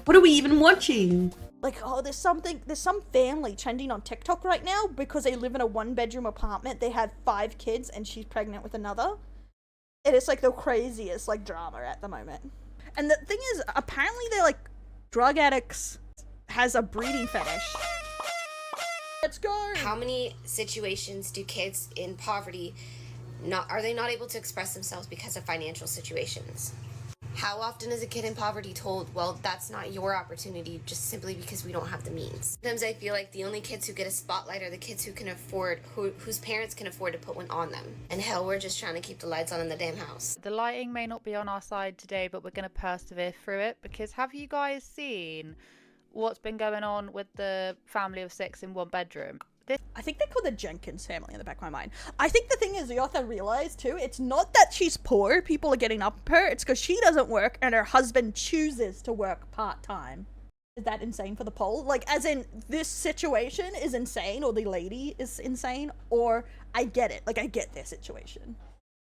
What are we even watching? Like, oh, there's some family trending on TikTok right now because they live in a 1-bedroom apartment. They have 5 kids and she's pregnant with another. And it's like the craziest like drama at the moment. And the thing is, apparently they're like drug addicts has a breeding fetish. Let's go. How many situations do kids in poverty are they not able to express themselves because of financial situations? How often is a kid in poverty told, well, that's not your opportunity just simply because we don't have the means? Sometimes I feel like the only kids who get a spotlight are the kids who can afford, whose parents can afford to put one on them. And hell, we're just trying to keep the lights on in the damn house. The lighting may not be on our side today, but we're going to persevere through it, because have you guys seen what's been going on with the family of 6 in 1 bedroom? I think they call the Jenkins family in the back of my mind. I think the thing is, you have to realize too, it's not that she's poor, people are getting up her, it's because she doesn't work and her husband chooses to work part-time. Is that insane for the poll? Like, as in, this situation is insane, or the lady is insane, or I get it. Like, I get their situation.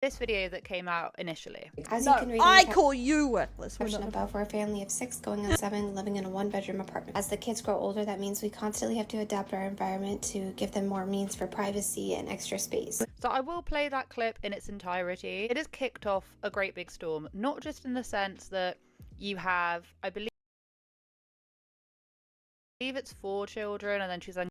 This video that came out initially. As No, you can read I call you worthless. caption above, we're a family of 6 going on 7 living in a 1-bedroom apartment. As the kids grow older, that means we constantly have to adapt our environment to give them more means for privacy and extra space. So I will play that clip in its entirety. It has kicked off a great big storm, not just in the sense that you have, I believe it's 4 children, and then she's like,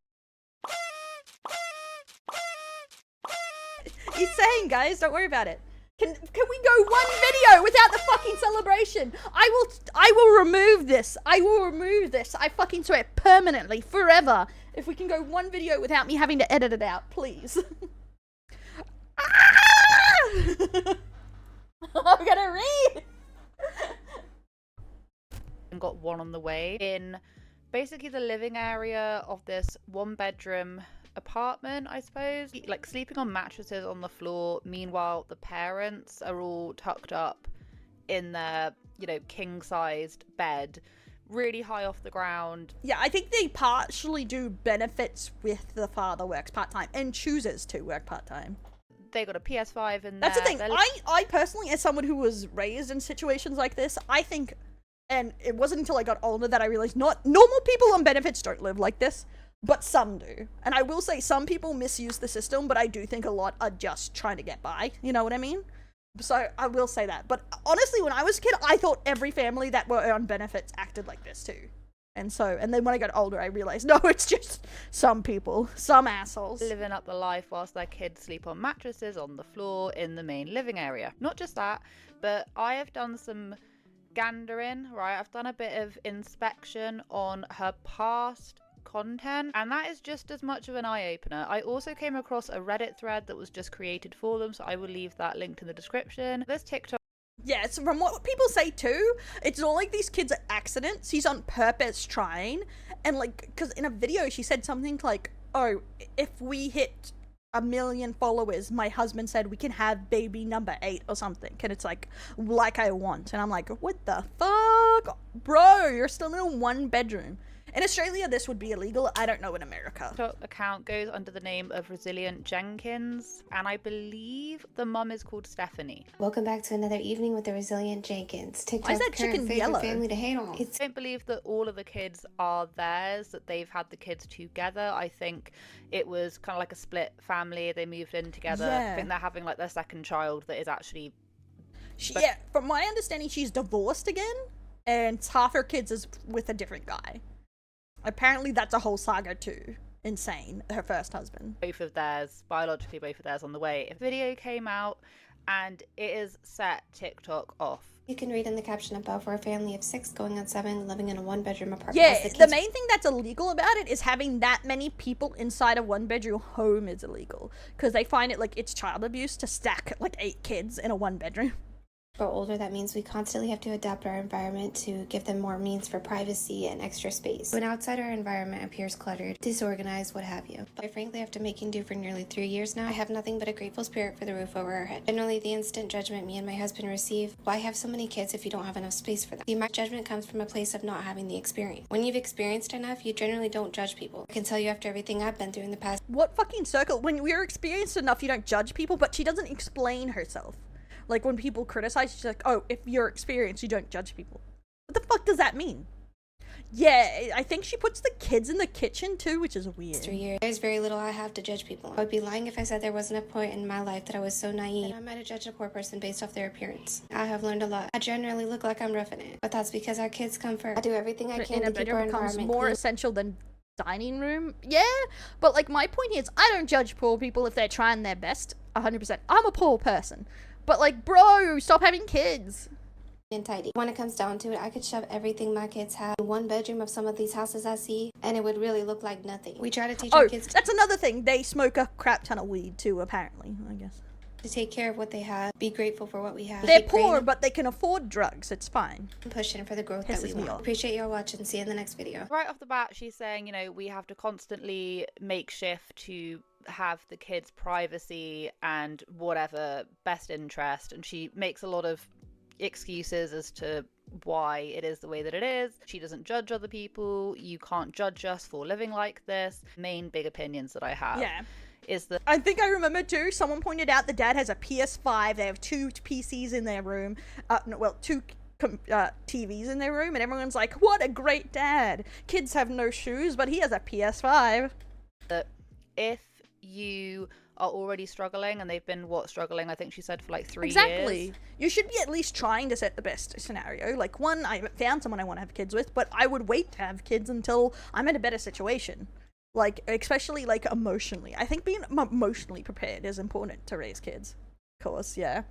He's saying, guys, don't worry about it. Can we go 1 video without the fucking celebration? I will remove this. I will remove this. I fucking swear, permanently, forever. If we can go 1 video without me having to edit it out, please. I'm gonna read. and got one on the way in basically the living area of this 1-bedroom apartment, I suppose, like sleeping on mattresses on the floor. Meanwhile, the parents are all tucked up in their, king-sized bed, really high off the ground. Yeah, I think they partially do benefits with the father works part-time and chooses to work part-time. They got a PS5 in there. That's the thing. I personally, as someone who was raised in situations like this, I think, and it wasn't until I got older that I realized not normal people on benefits don't live like this. But some do. And I will say some people misuse the system, but I do think a lot are just trying to get by. You know what I mean? So I will say that. But honestly, when I was a kid, I thought every family that were on benefits acted like this too. And then when I got older, I realized, no, it's just some people, some assholes. Living up the life whilst their kids sleep on mattresses on the floor in the main living area. Not just that, but I have done some gandering, right? I've done a bit of inspection on her past content, and that is just as much of an eye-opener. I also came across a Reddit thread that was just created for them, so I will leave that linked in the description. This TikTok, yeah, so from what people say too, it's not like these kids are accidents. He's on purpose trying, and like, because in a video she said something like, oh, if we hit 1 million followers, my husband said we can have baby number 8 or something, and it's like I want, and I'm like, what the fuck, bro, you're still in a 1-bedroom. In Australia, this would be illegal. I don't know in America. TikTok account goes under the name of Resilient Jenkins, and I believe the mum is called Stephanie. Welcome back to another evening with the Resilient Jenkins. Why is that chicken yellow? Family to hate on. I don't believe that all of the kids are theirs, that they've had the kids together. I think it was kind of like a split family. They moved in together. Yeah. I think they're having like their second child that is actually... Yeah, from my understanding, she's divorced again, and half her kids is with a different guy. Apparently that's a whole saga too. Insane. Her first husband. Both of theirs, biologically both of theirs on the way. A video came out and it has set TikTok off. You can read in the caption above, we're a family of 6 going on 7 living in a 1-bedroom apartment. Yeah, the main thing that's illegal about it is having that many people inside a 1-bedroom home is illegal. Because they find it like it's child abuse to stack like 8 kids in a 1-bedroom. Grow older, that means we constantly have to adapt our environment to give them more means for privacy and extra space. When outside our environment appears cluttered, disorganized, what have you. But frankly, after making do for nearly 3 years now, I have nothing but a grateful spirit for the roof over our head. Generally, the instant judgment me and my husband receive, why have so many kids if you don't have enough space for them? My judgment comes from a place of not having the experience. When you've experienced enough, you generally don't judge people. I can tell you after everything I've been through in the past. What fucking circle? When we're experienced enough, you don't judge people, but she doesn't explain herself. Like, when people criticize, she's like, oh, if you're experienced, you don't judge people. What the fuck does that mean? Yeah, I think she puts the kids in the kitchen too, which is weird. 3 years. There's very little I have to judge people on. I would be lying if I said there wasn't a point in my life that I was so naive that I might have judged a poor person based off their appearance. I have learned a lot. I generally look like I'm roughing it, but that's because our kids come first. I do everything I can In a to keep our bedroom becomes environment more clean. essential than dining room. Yeah, but like my point here is I don't judge poor people if they're trying their best 100%. I'm a poor person, but like, bro, stop having kids. And tidy. When it comes down to it, I could shove everything my kids have in one bedroom of some of these houses I see, and it would really look like nothing. We try to teach our kids that's another thing. They smoke a crap ton of weed too, apparently, I guess. to take care of what they have, be grateful for what we have. They're Keep poor, praying but they can afford drugs. It's fine. and pushing for the growth that we Pisses me want. off. Appreciate y'all watching. See you in the next video. Right off the bat, she's saying, you know, we have to constantly make shift to have the kids' privacy and whatever best interest, and she makes a lot of excuses as to why it is the way that it is. She doesn't judge other people. You can't judge us for living like this. Main big opinions that I have is that I think I remember too, someone pointed out the dad has a PS5, they have 2 PCs in their room, two TVs in their room, and everyone's like, what a great dad. Kids have no shoes, but he has a PS5. that if you are already struggling, and they've been struggling, I think she said, for like 3 years. You should be at least trying to set the best scenario. Like, one, I haven't found someone I want to have kids with, but I would wait to have kids until I'm in a better situation. Like, especially, like, emotionally. I think being emotionally prepared is important to raise kids. Of course, yeah.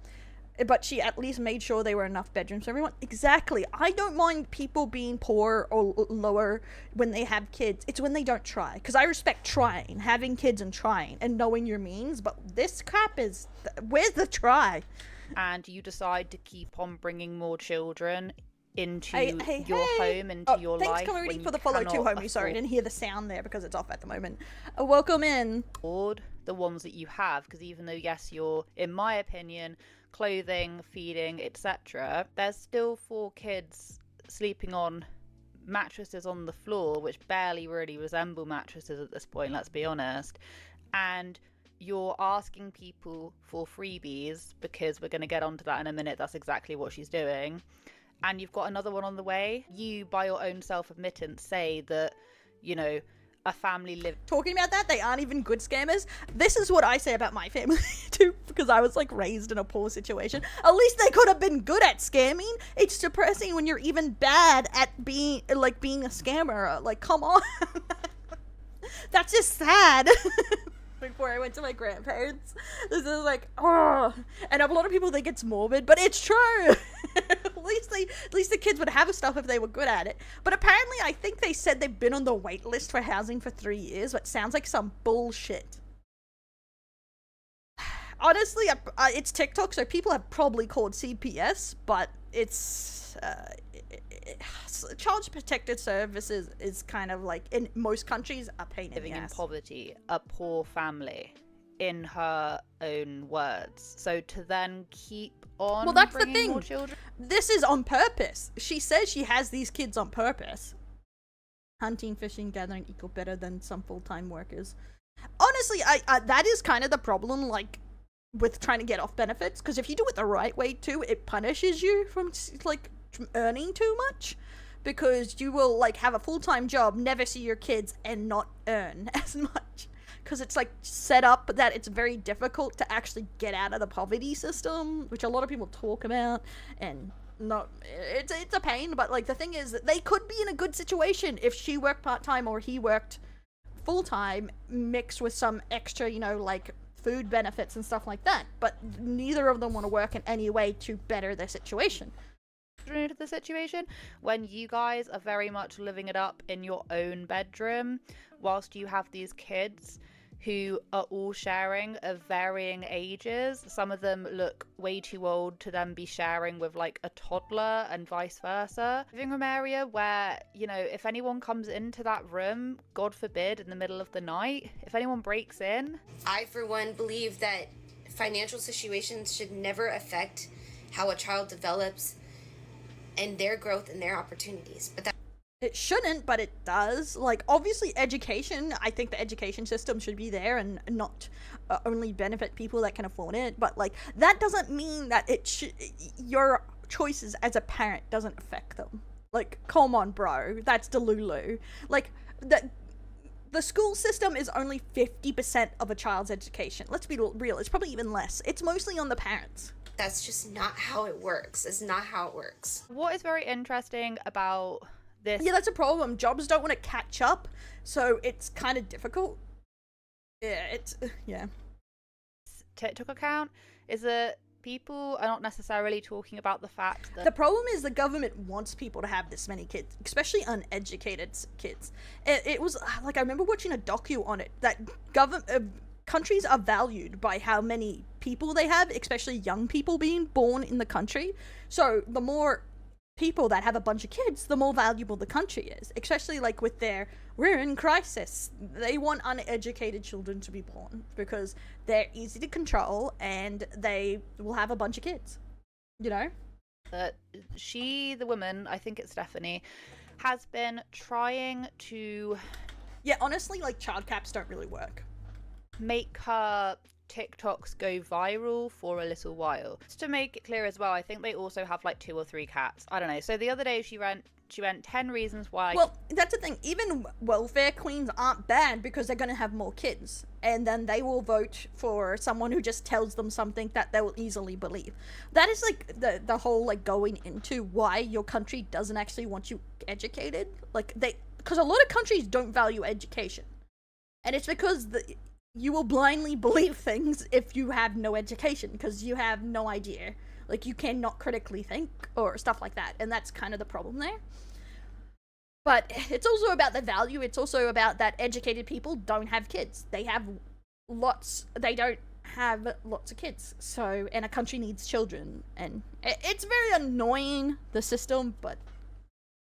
But she at least made sure there were enough bedrooms for everyone. Exactly. I don't mind people being poor or lower when they have kids. It's when they don't try. Because I respect trying, having kids and trying, and knowing your means. But this crap is... Where's the try? And you decide to keep on bringing more children into Hey, your home, into your life. Thanks, community, when for the you follow too, cannot homie. Sorry, I afford didn't hear the sound there because it's off at the moment. Welcome in. the ones that you have, because even though, yes, you're, in my opinion, clothing, feeding, etc., there's still 4 kids sleeping on mattresses on the floor, which barely really resemble mattresses at this point, let's be honest. And you're asking people for freebies, because we're going to get onto that in a minute. That's exactly what she's doing. And you've got another one on the way. You, by your own self-admittance, say that, you know, a family live... Talking about that, they aren't even good scammers. This is what I say about my family too, because I was like raised in a poor situation. At least they could have been good at scamming. It's depressing when you're even bad at being a scammer. Like, come on. That's just sad. Before I went to my grandparents, this is like, oh, and a lot of people think it's morbid, but it's true. at least the kids would have stuff if they were good at it. But apparently, I think they said they've been on the wait list for housing for 3 years, but sounds like some bullshit. Honestly, it's TikTok, so people have probably called CPS, but it's Child Protective Services is kind of like, in most countries, a pain in the living ass. in poverty, a poor family, in her own words. So to then keep on that's the bringing thing. more children... This is on purpose. She says she has these kids on purpose. Hunting, fishing, gathering equal better than some full-time workers. Honestly, I that is kind of the problem, like, with trying to get off benefits, because if you do it the right way too, it punishes you from like earning too much, because you will like have a full-time job, never see your kids, and not earn as much, because it's like set up that it's very difficult to actually get out of the poverty system, which a lot of people talk about, and not it's a pain. But like the thing is that they could be in a good situation if she worked part-time or he worked full-time, mixed with some extra, you know, like food benefits and stuff like that, but neither of them want to work in any way to better their situation. Into the situation when you guys are very much living it up in your own bedroom, whilst you have these kids who are all sharing of varying ages. Some of them look way too old to then be sharing with like a toddler, and vice versa. Living room area where, you know, if anyone comes into that room, God forbid, in the middle of the night, if anyone breaks in... I, for one, believe that financial situations should never affect how a child develops and their growth and their opportunities. But It shouldn't, but it does. Like, obviously, education, I think the education system should be there and not only benefit people that can afford it. But, like, that doesn't mean that your choices as a parent doesn't affect them. Like, come on, bro. That's Delulu. Like, the school system is only 50% of a child's education. Let's be real. It's probably even less. It's mostly on the parents. That's just not how it works. It's not how it works. What is very interesting about this... Yeah, that's a problem. Jobs don't want to catch up, so it's kind of difficult. Yeah. TikTok account is that people are not necessarily talking about the fact that... The problem is the government wants people to have this many kids, especially uneducated kids. It was, like, I remember watching a docu on it, that countries are valued by how many people they have, especially young people being born in the country. So the more people that have a bunch of kids, the more valuable the country is, especially like with we're in crisis. They want uneducated children to be born because they're easy to control and they will have a bunch of kids, you know? That the woman, I think it's Stephanie, has been trying to... Yeah, honestly, like, child caps don't really work. Make her TikToks go viral for a little while. Just to make it clear as well, I think they also have like 2 or 3 cats. I don't know. So the other day she went 10 reasons why... Well, that's the thing. Even welfare queens aren't bad because they're going to have more kids. And then they will vote for someone who just tells them something that they will easily believe. That is like the whole like going into why your country doesn't actually want you educated. Like because a lot of countries don't value education. And it's because you will blindly believe things if you have no education because you have no idea. Like, you cannot critically think or stuff like that. And that's kind of the problem there. But it's also about the value. It's also about that educated people don't have kids. They don't have lots of kids. So, and a country needs children. And it's very annoying, the system, but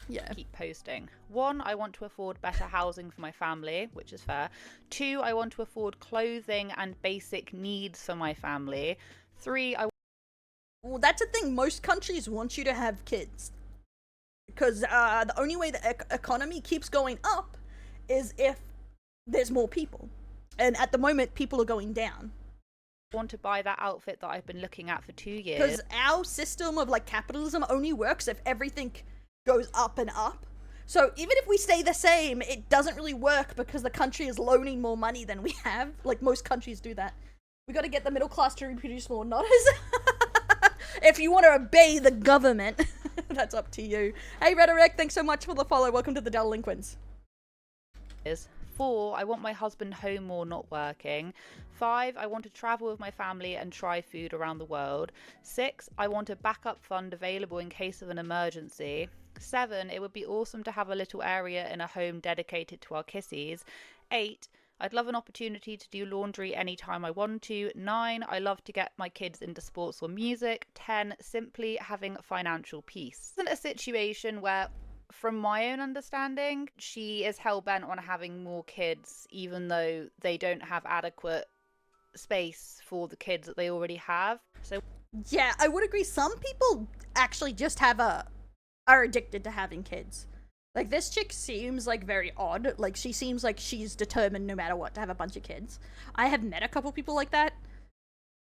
yeah. Keep posting. 1, I want to afford better housing for my family, which is fair. 2, I want to afford clothing and basic needs for my family. 3, Well, that's the thing. Most countries want you to have kids. Because the only way the economy keeps going up is if there's more people. And at the moment, people are going down. Want to buy that outfit that I've been looking at for 2 years. Because our system of, like, capitalism only works if everything goes up and up. So even if we stay the same, it doesn't really work because the country is loaning more money than we have. Like, most countries do that. We got to get the middle class to reproduce more, not as... If you want to obey the government, that's up to you. Hey, Rhetoric, thanks so much for the follow. Welcome to the Delinquents. 4, I want my husband home more, not working. 5, I want to travel with my family and try food around the world. 6, I want a backup fund available in case of an emergency. 7, it would be awesome to have a little area in a home dedicated to our kissies. 8, I'd love an opportunity to do laundry anytime I want to. 9, I love to get my kids into sports or music. 10, simply having financial peace. Isn't a situation where, from my own understanding, she is hell-bent on having more kids, even though they don't have adequate space for the kids that they already have. So yeah, I would agree. Some people actually just are addicted to having kids. Like, this chick seems, like, very odd. Like, she seems like she's determined no matter what to have a bunch of kids. I have met a couple people like that,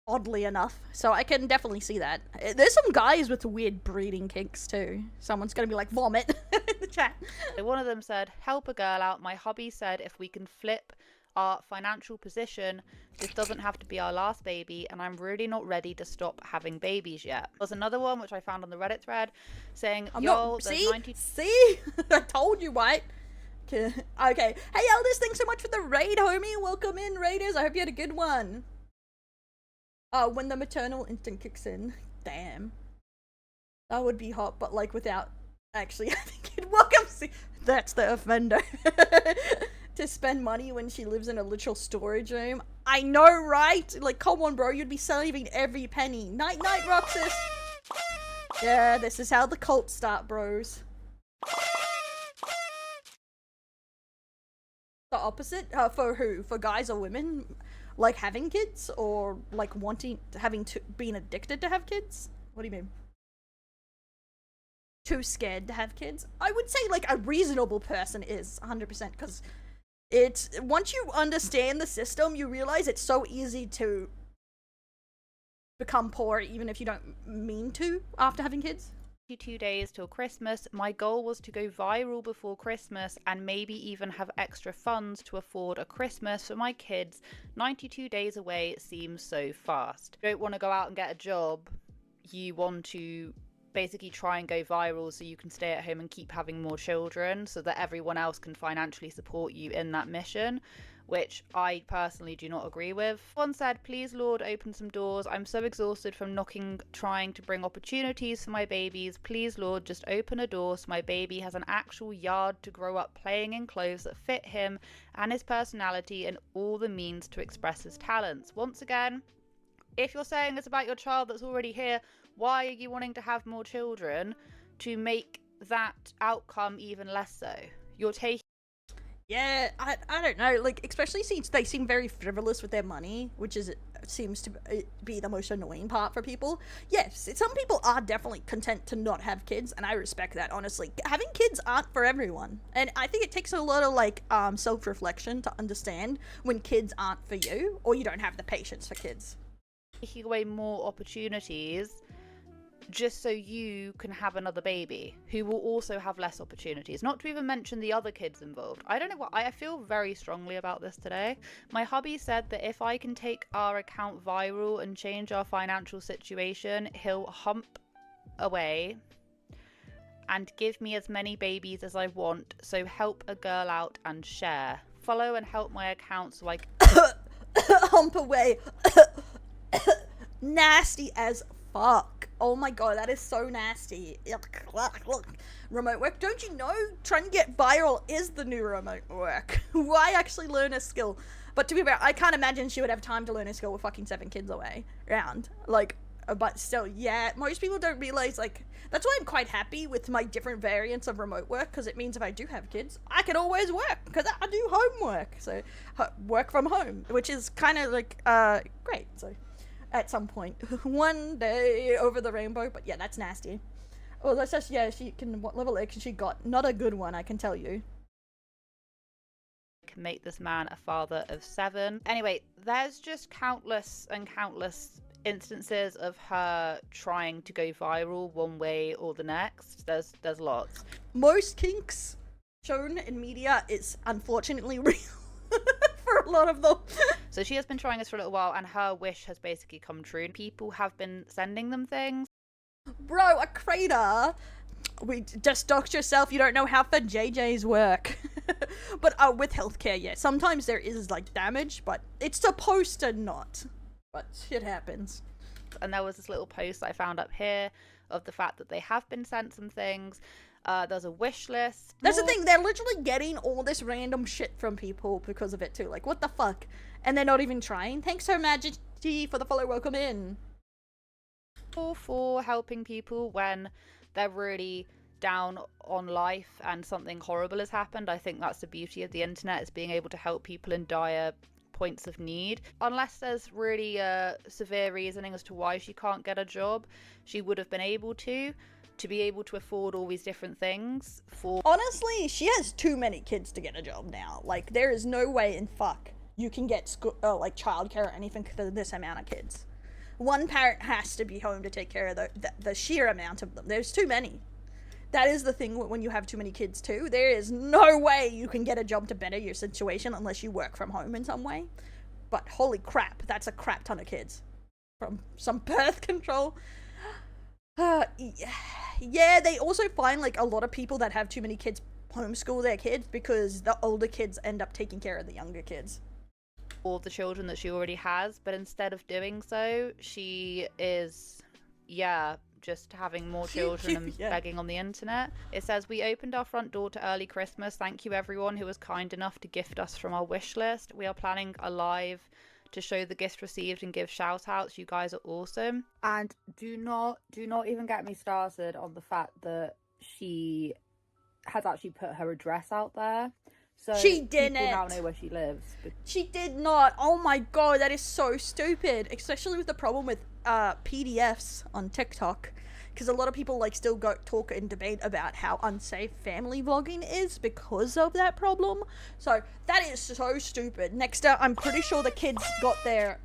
oddly enough. So I can definitely see that. There's some guys with weird breeding kinks, too. Someone's gonna be like, vomit in the chat. one of them said, help a girl out. My hubby said if we can flip our financial position, this doesn't have to be our last baby, and I'm really not ready to stop having babies yet. There's another one which I found on the Reddit thread saying, See? I told you, right? Okay. Hey, Elders, thanks so much for the raid, homie. Welcome in, Raiders. I hope you had a good one. When the maternal instinct kicks in. Damn. That would be hot, but, like, without actually having a kid. Welcome, see? That's the offender. To spend money when she lives in a literal storage room. I know, right? Like, come on, bro. You'd be saving every penny. Night, night, Roxas. Yeah, this is how the cults start, bros. The opposite? For who? For guys or women? Like, having kids? Or, like, being addicted to have kids? What do you mean? Too scared to have kids? I would say, like, a reasonable person is 100%, because once you understand the system, you realize it's so easy to become poor even if you don't mean to after having kids. 2 days till Christmas. My goal was to go viral before Christmas and maybe even have extra funds to afford a Christmas for my kids. 92 days away seems so fast. You don't want to go out and get a job. You want to basically try and go viral so you can stay at home and keep having more children so that everyone else can financially support you in that mission, which I personally do not agree with. One said, please Lord, open some doors. I'm so exhausted from knocking, trying to bring opportunities for my babies. Please Lord, just open a door so my baby has an actual yard to grow up playing in clothes that fit him and his personality and all the means to express his talents. Once again, if you're saying it's about your child that's already here, why are you wanting to have more children to make that outcome even less so? You're taking... Yeah, I don't know, like, especially since they seem very frivolous with their money, which is seems to be the most annoying part for people. Yes, some people are definitely content to not have kids, and I respect that, honestly. Having kids aren't for everyone, and I think it takes a lot of, like, self-reflection to understand when kids aren't for you, or you don't have the patience for kids. Taking away more opportunities just so you can have another baby who will also have less opportunities, not to even mention the other kids involved. I don't know what, I feel very strongly about this today. My hubby said that if I can take our account viral and change our financial situation, he'll hump away and give me as many babies as I want, so help a girl out and share. Follow and help my account so I can hump away. Nasty as fuck. Oh my god, that is so nasty. Remote work. Don't you know trying to get viral is the new remote work? Why actually learn a skill? But to be fair, I can't imagine she would have time to learn a skill with fucking 7 kids away around. Like, but still, yeah, most people don't realize, like, that's why I'm quite happy with my different variants of remote work, because it means if I do have kids, I can always work, because I do homework, so work from home, which is kind of like, great, so at some point, one day over the rainbow, but yeah, that's nasty. Oh, that's just, yeah, she can, what level X she got? Not a good one, I can tell you. Can make this man a father of 7. Anyway, there's just countless and countless instances of her trying to go viral one way or the next. There's lots. Most kinks shown in media is unfortunately real for a lot of them. So she has been trying this for a little while and her wish has basically come true. People have been sending them things. Bro, a crater. We just doxed yourself. You don't know how for JJ's work. But with healthcare, yeah, sometimes there is like damage, but it's supposed to not. But shit happens. And there was this little post I found up here of the fact that they have been sent some things. There's a wish list. That's the thing, they're literally getting all this random shit from people because of it too. Like, what the fuck? And they're not even trying. Thanks, Her Majesty, for the follow. Welcome in. All for helping people when they're really down on life and something horrible has happened. I think that's the beauty of the internet, is being able to help people in dire points of need. Unless there's really severe reasoning as to why she can't get a job, she would have been able to be able to afford all these different things for... Honestly, she has too many kids to get a job now. Like, there is no way in fuck you can get like childcare or anything for this amount of kids. One parent has to be home to take care of the sheer amount of them. There's too many. That is the thing when you have too many kids too. There is no way you can get a job to better your situation unless you work from home in some way. But holy crap, that's a crap ton of kids. From some birth control. Yeah, they also find like a lot of people that have too many kids homeschool their kids because the older kids end up taking care of the younger kids. All the children that she already has, but instead of doing so, she is, just having more children and begging on the internet. It says, we opened our front door to early Christmas. Thank you everyone who was kind enough to gift us from our wish list. We are planning a live to show the gift received and give shout outs. You guys are awesome. And do not even get me started on the fact that she has actually put her address out there. So she didn't. People now know where she lives. She did not. Oh my god, that is so stupid. Especially with the problem with PDFs on TikTok. Because a lot of people like still talk and debate about how unsafe family vlogging is because of that problem. So that is so stupid. Next up, I'm pretty sure the kids got their...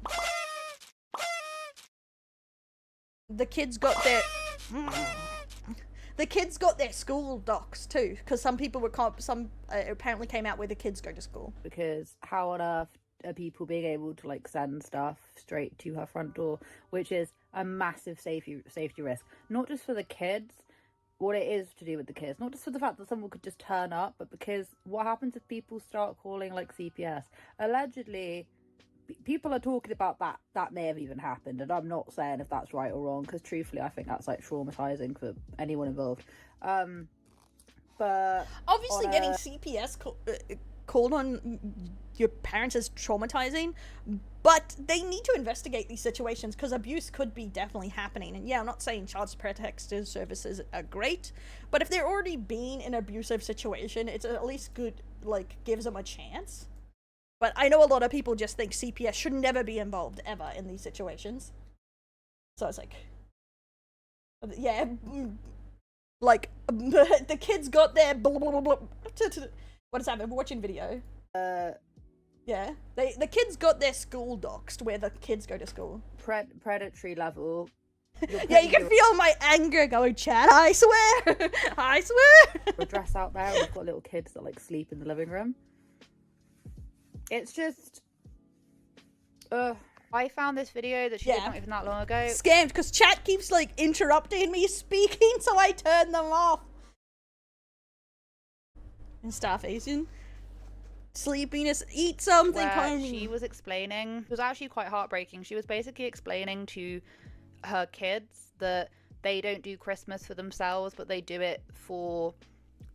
the kids got their school docs too, because some people were apparently came out where the kids go to school. Because how on earth are people being able to like send stuff straight to her front door, which is a massive safety risk, not just for the kids, what it is to do with the kids, not just for the fact that someone could just turn up, but because what happens if people start calling like CPS? Allegedly, people are talking about that may have even happened, and I'm not saying if that's right or wrong, because truthfully I think that's like traumatizing for anyone involved. But obviously getting CPS called on your parents is traumatizing, but they need to investigate these situations because abuse could be definitely happening. And yeah, I'm not saying child protective services are great, but if they're already being in an abusive situation, it's at least good, like, gives them a chance. But I know a lot of people just think CPS should never be involved ever in these situations. So it's like, yeah, like, the kids got their blah, blah, blah, blah. What is that? I'm watching video. Yeah, the kids got their school doxed where the kids go to school. Predatory level. Yeah, you can feel my anger going, Chad, I swear! I swear! We're dressed out there, we've got little kids that like sleep in the living room. It's just... I found this video that she did not even that long ago. Scammed, because chat keeps like interrupting me speaking, so I turn them off. And Staff Asian. Sleepiness, eat something, Where she was explaining, it was actually quite heartbreaking. She was basically explaining to her kids that they don't do Christmas for themselves, but they do it for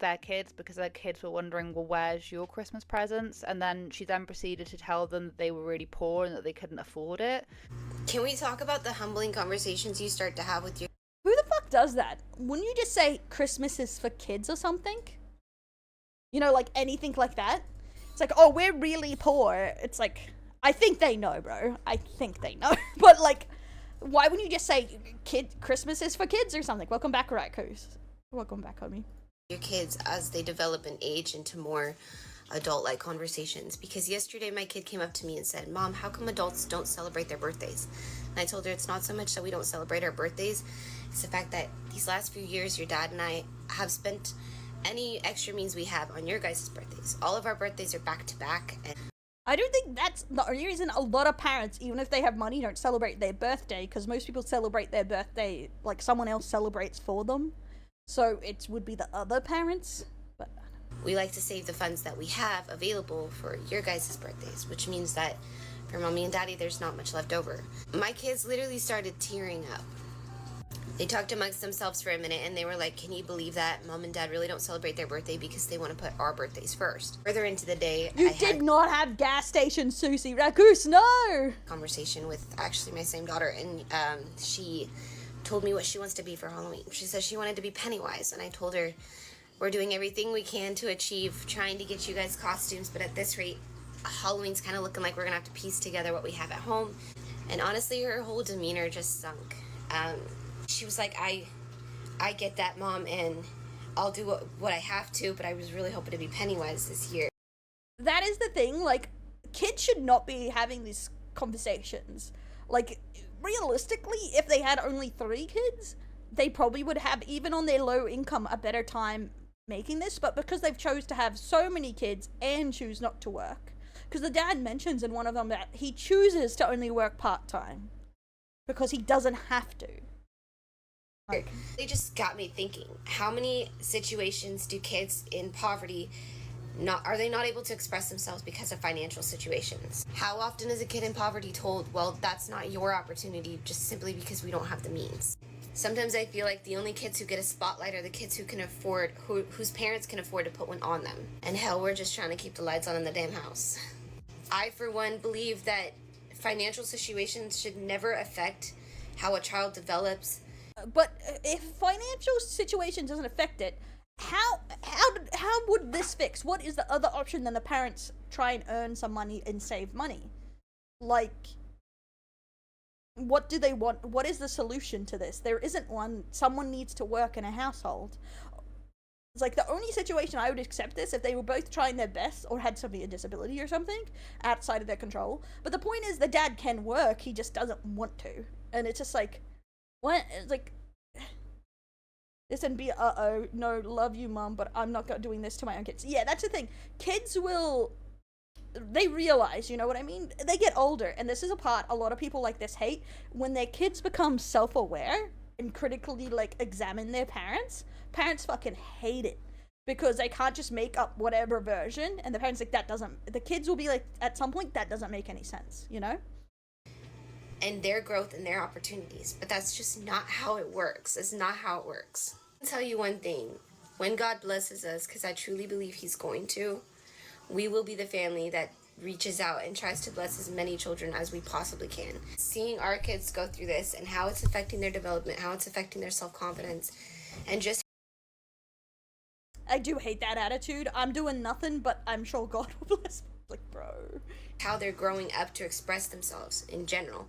their kids, because their kids were wondering, well, where's your Christmas presents? And then she then proceeded to tell them that they were really poor and that they couldn't afford it. Can we talk about the humbling conversations you start to have with your... Who the fuck does that? Wouldn't you just say Christmas is for kids or something? You know, like anything like that? It's like, oh, we're really poor. It's like, I think they know, bro. I think they know. But like, why wouldn't you just say Christmas is for kids or something? Welcome back, Raccoons. Welcome back, homie. Your kids as they develop and age into more adult-like conversations. Because yesterday my kid came up to me and said, Mom, how come adults don't celebrate their birthdays? And I told her it's not so much that we don't celebrate our birthdays. It's the fact that these last few years, your dad and I have spent any extra means we have on your guys' birthdays. All of our birthdays are back to back. And I don't think that's the only reason a lot of parents, even if they have money, don't celebrate their birthday, because most people celebrate their birthday like someone else celebrates for them. So it would be the other parents. But we like to save the funds that we have available for your guys' birthdays, which means that for Mommy and Daddy, there's not much left over. My kids literally started tearing up. They talked amongst themselves for a minute and they were like, can you believe that Mom and Dad really don't celebrate their birthday because they want to put our birthdays first? Further into the day, I did not have gas station Susie Raccoons, no! Conversation with actually my same daughter, and she told me what she wants to be for Halloween. She says she wanted to be Pennywise, and I told her we're doing everything we can to achieve trying to get you guys costumes, but at this rate, Halloween's kind of looking like we're gonna have to piece together what we have at home. And honestly, her whole demeanor just sunk. She was like, I get that, Mom, and I'll do what I have to, but I was really hoping to be Pennywise this year. That is the thing, like, kids should not be having these conversations. Like, realistically, if they had only 3 kids, they probably would have, even on their low income, a better time making this, but because they've chose to have so many kids and choose not to work, because the dad mentions in one of them that he chooses to only work part-time because he doesn't have to. Like, they just got me thinking, how many situations do kids in poverty are they not able to express themselves because of financial situations? How often is a kid in poverty told, well, that's not your opportunity just simply because we don't have the means? Sometimes I feel like the only kids who get a spotlight are the kids who can afford, whose parents can afford to put one on them. And hell, we're just trying to keep the lights on in the damn house. I, for one, believe that financial situations should never affect how a child develops. But if financial situation doesn't affect it, how would this fix? What is the other option than the parents try and earn some money and save money? Like, what do they want? What is the solution to this? There isn't one. Someone needs to work in a household. It's like the only situation I would accept this if they were both trying their best or had something, a disability or something outside of their control. But the point is, the dad can work, he just doesn't want to. And it's just like, what? It's like, this and be, no, love you, mom, but I'm not doing this to my own kids. Yeah, that's the thing. Kids will, they realize, you know what I mean? They get older, and this is a part a lot of people like this hate. When their kids become self-aware and critically, like, examine their parents fucking hate it. Because they can't just make up whatever version, and the parents like, the kids will be like, at some point, that doesn't make any sense, you know? And their growth and their opportunities. But that's just not how it works. It's not how it works. I'll tell you one thing. When God blesses us, because I truly believe he's going to, we will be the family that reaches out and tries to bless as many children as we possibly can. Seeing our kids go through this and how it's affecting their development, how it's affecting their self-confidence, and just... I do hate that attitude. I'm doing nothing, but I'm sure God will bless me. Like, bro. How they're growing up to express themselves in general.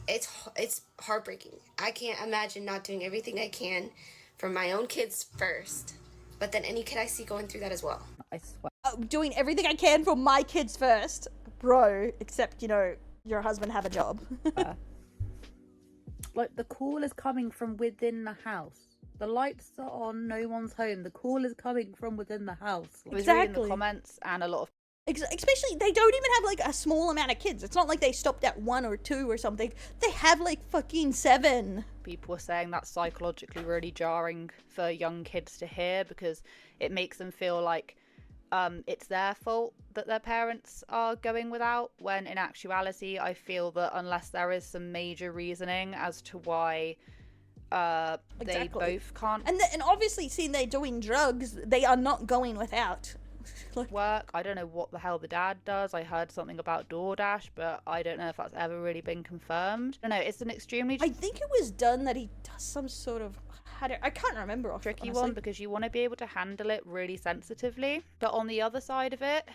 It's heartbreaking. I can't imagine not doing everything I can for my own kids first, but then any kid I see going through that as well. I swear. Doing everything I can for my kids first, bro, except, you know, your husband have a job. Like, the call is coming from within the house. The lights are on, no one's home. The call is coming from within the house. I was reading the comments, and a lot of... Especially, they don't even have, like, a small amount of kids. It's not like they stopped at 1 or 2 or something. They have, like, fucking 7. People were saying that's psychologically really jarring for young kids to hear, because it makes them feel like it's their fault that their parents are going without, when in actuality I feel that unless there is some major reasoning as to why they both can't and obviously, seeing they're doing drugs, they are not going without work. I don't know what the hell the dad does. I heard something about DoorDash, but I don't know if that's ever really been confirmed. I don't know, it's an extremely... I think it was done that he does some sort of... I can't remember. Tricky one, because you want to be able to handle it really sensitively. But on the other side of it,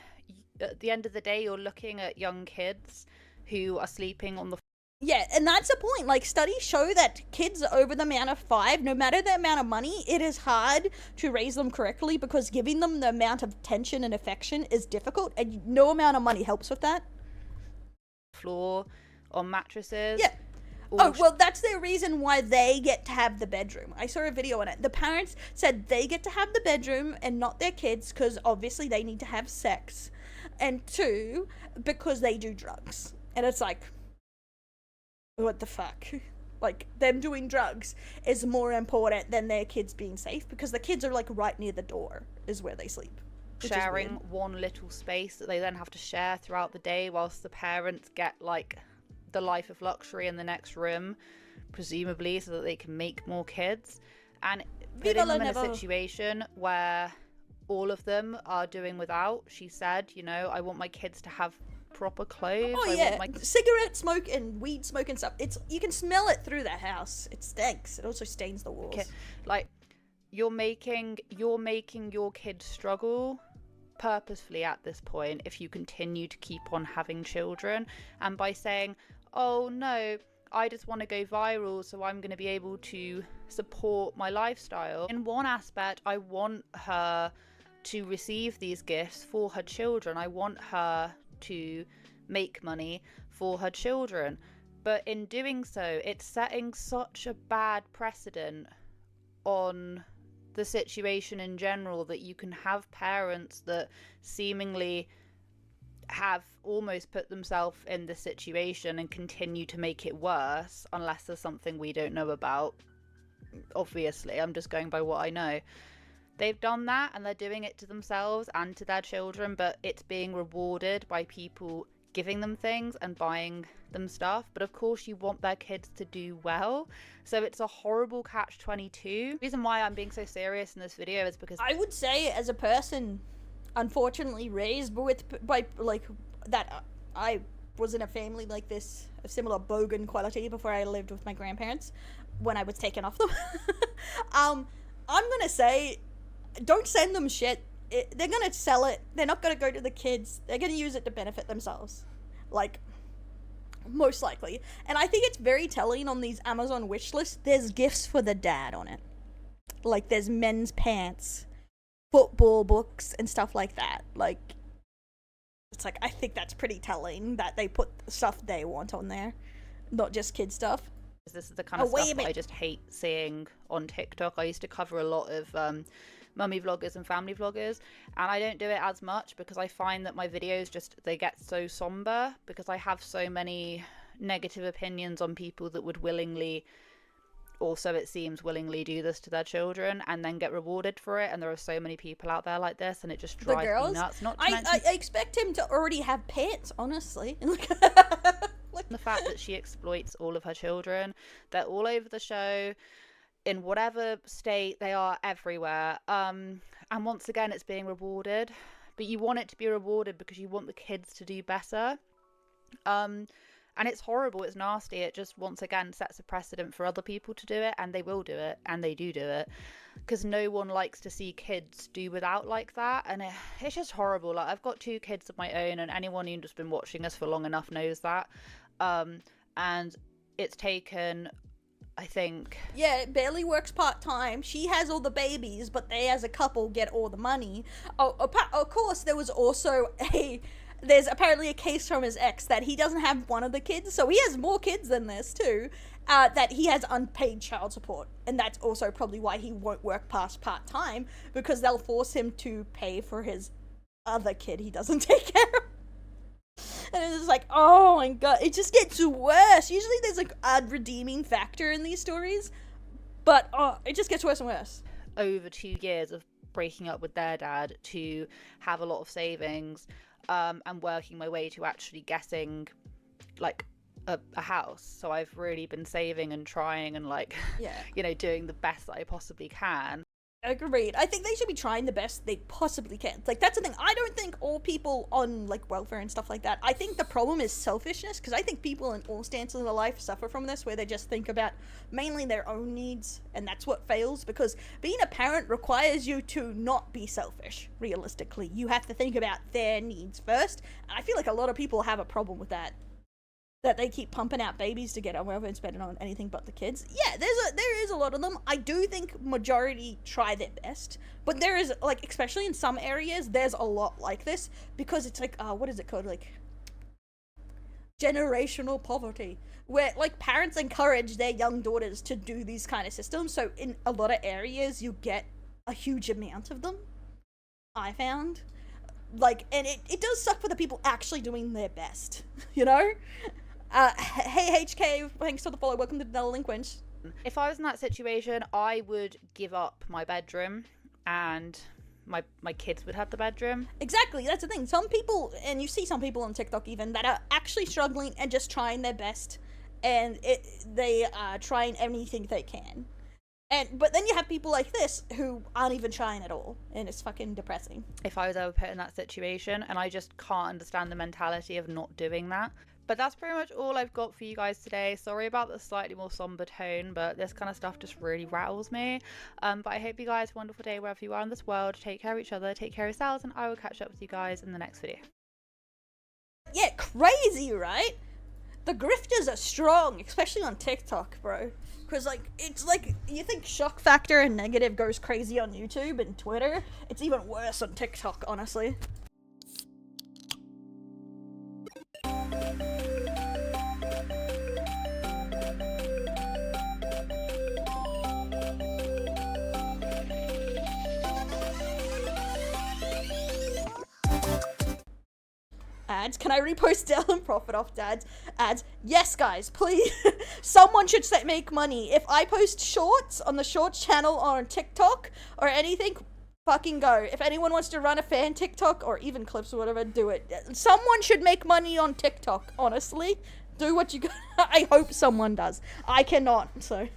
at the end of the day, you're looking at young kids who are sleeping on the... Yeah, and that's the point. Like, studies show that kids over the amount of 5, no matter the amount of money, it is hard to raise them correctly, because giving them the amount of attention and affection is difficult, and no amount of money helps with that. Floor, on mattresses. Yeah. Oh, well, that's the reason why they get to have the bedroom. I saw a video on it. The parents said they get to have the bedroom and not their kids, because obviously they need to have sex. And 2, because they do drugs. And it's like... what the fuck? Like, them doing drugs is more important than their kids being safe, because the kids are, like, right near the door is where they sleep. Sharing one little space that they then have to share throughout the day, whilst the parents get, like, the life of luxury in the next room, presumably, so that they can make more kids. And putting them in a situation where all of them are doing without. She said, you know, I want my kids to have proper clothes. Oh yeah, cigarette smoke and weed smoke and stuff. You can smell it through the house. It stinks. It also stains the walls. Like, you're making your kids struggle purposefully at this point if you continue to keep on having children, and by saying, oh no, I just want to go viral, so I'm going to be able to support my lifestyle. In one aspect, I want her to receive these gifts for her children. I want her to make money for her children, but in doing so, it's setting such a bad precedent on the situation in general, that you can have parents that seemingly have almost put themselves in this situation and continue to make it worse, unless there's something we don't know about. Obviously, I'm just going by what I know. They've done that, and they're doing it to themselves and to their children, but it's being rewarded by people giving them things and buying them stuff. But of course, you want their kids to do well, so it's a horrible catch-22. The reason why I'm being so serious in this video is because I would say, as a person unfortunately raised by like that, I was in a family like this, a similar bogan quality, before I lived with my grandparents when I was taken off them. I'm gonna say, don't send them shit. They're gonna sell it. They're not gonna go to the kids. They're gonna use it to benefit themselves, like, most likely. And I think it's very telling on these Amazon wish lists. There's gifts for the dad on it, like there's men's pants, football books, and stuff like that. Like, it's like, I think that's pretty telling that they put stuff they want on there, not just kid stuff. This is the kind of wait a stuff that I minute. just hate seeing on TikTok. I used to cover a lot of mummy vloggers and family vloggers, and I don't do it as much because I find that my videos they get so somber, because I have so many negative opinions on people that would willingly, or so it seems, willingly do this to their children and then get rewarded for it. And there are so many people out there like this, and it just drives me nuts. Not to mention I expect him to already have pets, honestly. the fact that she exploits all of her children. They're all over the show, in whatever state they are, everywhere. And once again, it's being rewarded, but you want it to be rewarded because you want the kids to do better. And it's horrible, it's nasty. It just, once again, sets a precedent for other people to do it, and they will do it, and they do it, because no one likes to see kids do without like that. And it's just horrible. Like, I've got 2 kids of my own, and anyone who's been watching us for long enough knows that. And it's taken, I think... Yeah, it barely works part-time. She has all the babies, but they as a couple get all the money. Oh, of course, there was also there's apparently a case from his ex that he doesn't have one of the kids, so he has more kids than this too, that he has unpaid child support. And that's also probably why he won't work past part-time, because they'll force him to pay for his other kid he doesn't take care of. And it's like, oh my god, it just gets worse. Usually there's like a redeeming factor in these stories, but it just gets worse and worse. Over 2 years of breaking up with their dad to have a lot of savings, and working my way to actually getting like a house. So I've really been saving and trying and doing the best that I possibly can. Agreed. I think they should be trying the best they possibly can. Like, that's the thing. I don't think all people on, like, welfare and stuff like that, I think the problem is selfishness, because I think people in all stances of life suffer from this, where they just think about mainly their own needs, and that's what fails, because being a parent requires you to not be selfish, realistically. You have to think about their needs first, and I feel like a lot of people have a problem with that they keep pumping out babies to get on welfare and spend it on anything but the kids. Yeah, there is a lot of them. I do think majority try their best, but there is, like, especially in some areas, there's a lot like this, because it's like, what is it called, like, generational poverty, where, like, parents encourage their young daughters to do these kind of systems, so in a lot of areas you get a huge amount of them, I found. Like, and it does suck for the people actually doing their best, you know? Hey HK, thanks for the follow, welcome to the Delinquent. If I was in that situation, I would give up my bedroom, and my kids would have the bedroom. Exactly, that's the thing. Some people, and you see some people on TikTok even, that are actually struggling and just trying their best, and they are trying anything they can. But then you have people like this who aren't even trying at all, and it's fucking depressing. If I was ever put in that situation, and I just can't understand the mentality of not doing that. But that's pretty much all I've got for you guys today. Sorry about the slightly more somber tone, but this kind of stuff just really rattles me. But I hope you guys have a wonderful day wherever you are in this world. Take care of each other, take care of yourselves, and I will catch up with you guys in the next video. Yeah, crazy, right? The grifters are strong, especially on TikTok, bro. Because, like, it's like, you think shock factor and negative goes crazy on YouTube and Twitter. It's even worse on TikTok, honestly. Ads. Can I repost Dell and profit off dads? Ads. Yes, guys, please. Someone should make money. If I post shorts on the shorts channel on TikTok or anything, fucking go. If anyone wants to run a fan TikTok or even clips or whatever, do it. Someone should make money on TikTok, honestly. Do what you got. I hope someone does. I cannot, so.